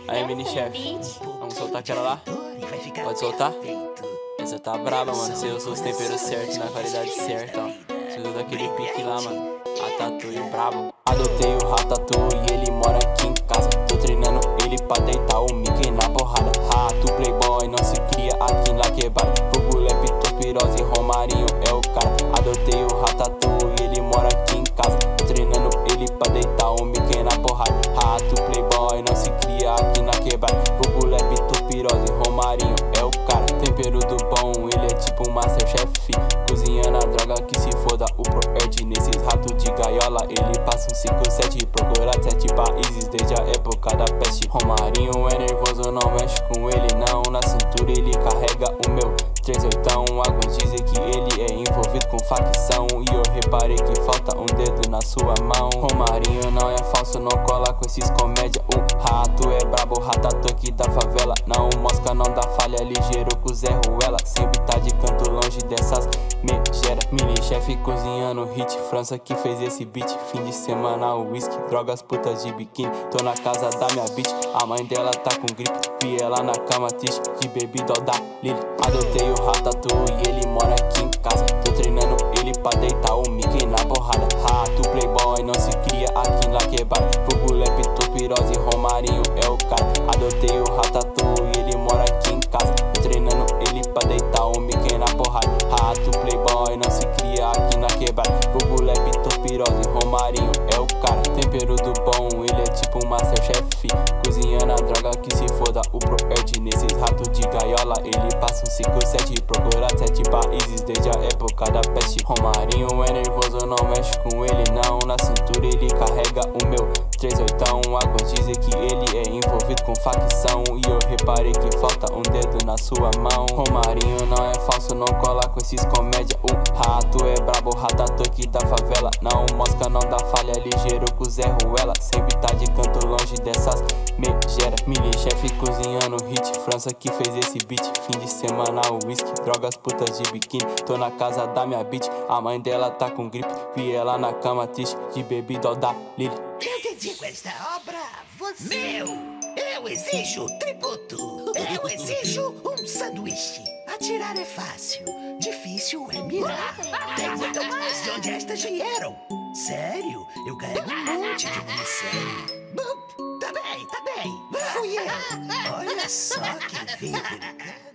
Aí, mini chefe, vamos soltar aquela lá? Pode soltar? Essa tá braba, mano. Você usou os temperos certos, na qualidade certa, ó. Você usou daquele pique lá, mano. Ratatouille brabo. Adotei o Ratatouille e ele mora aqui em casa. Tô treinando ele pra deitar o Mickey na porrada. Rato playboy não se cria aqui na quebrada. Fogo, leptospirose, Romarinho é o cara. Adotei o Ratatouille e ele mora aqui em casa. Tô treinando ele pra deitar o Mickey na porrada. Rato playboy não se cria aqui na quebrada. Fogo, leptospirose, Romarinho é o cara. Tempero do bom, ele é tipo um Masterchef. Cozinhando a droga que se foda o ProErd. Nesses ratos de gaiola ele passa um 5-7. Procura 7 países desde a época da peste. Romarinho é nervoso, não mexe com ele não. Na cintura ele carrega o meu 38. Alguns dizem que ele é envolvido com facção. E eu reparei que falta um dedo na sua mão. Romarinho não é falso, não cola com esses comédia. O rato é brabo, Ratatouille da favela. Não mosca, não dá falha, ligeiro com Zé Ruela. Sempre tá de canto longe dessas megera. Mini chefe cozinhando hit, França que fez esse beat. Fim de semana whisky, drogas putas de biquíni. Tô na casa da minha bitch, a mãe dela tá com gripe. Vi ela na cama triste, de bebida da Lily. Adotei o Ratatouille e ele mora aqui em casa. Tô treinando ele pra deitar o Mickey na porrada. Rato playboy não se cria aqui na quebrada. Fogo, leptospirose, Romarinho é o cara. Adotei o Ratatouille e ele mora aqui em casa. Tô treinando ele pra deitar o Mickey na porrada. Rato playboy não se cria aqui na quebrada. Fogo, leptospirose, Romarinho é o cara. Tempero do bom, ele é tipo um Masterchef. Cozinhando a droga que se foda o ProErd. Nesses ratos de gaiola ele passa um 5-7. Procura 7 países desde a época da peste. Romarinho é nervoso, não mexe com ele não. Na cintura ele carrega o meu 38. Alguns dizem que ele é envolvido com facção. E eu reparei que falta um dedo na sua mão. Romarinho não é falso, não cola com esses comédia. O rato é brabo, Ratatouille da favela. Não mosca, não dá falha, ligeiro com Zé Ruela. Sempre tá de canto longe dessas megera. Mini chefe cozinhando hit, França que fez esse beat. Fim de semana whisky, drogas putas de biquíni. Tô na casa da minha bitch, a mãe dela tá com gripe. Vi ela na cama triste, de bebida da Lily. Eu dedico esta obra a você. Eu exijo tributo. Eu exijo um sanduíche. Atirar é fácil, difícil é mirar. Tem muito mais de onde estas vieram. Sério, eu carrego um monte de munição. Tá bem, tá bem. Fui eu. Olha só que vidro.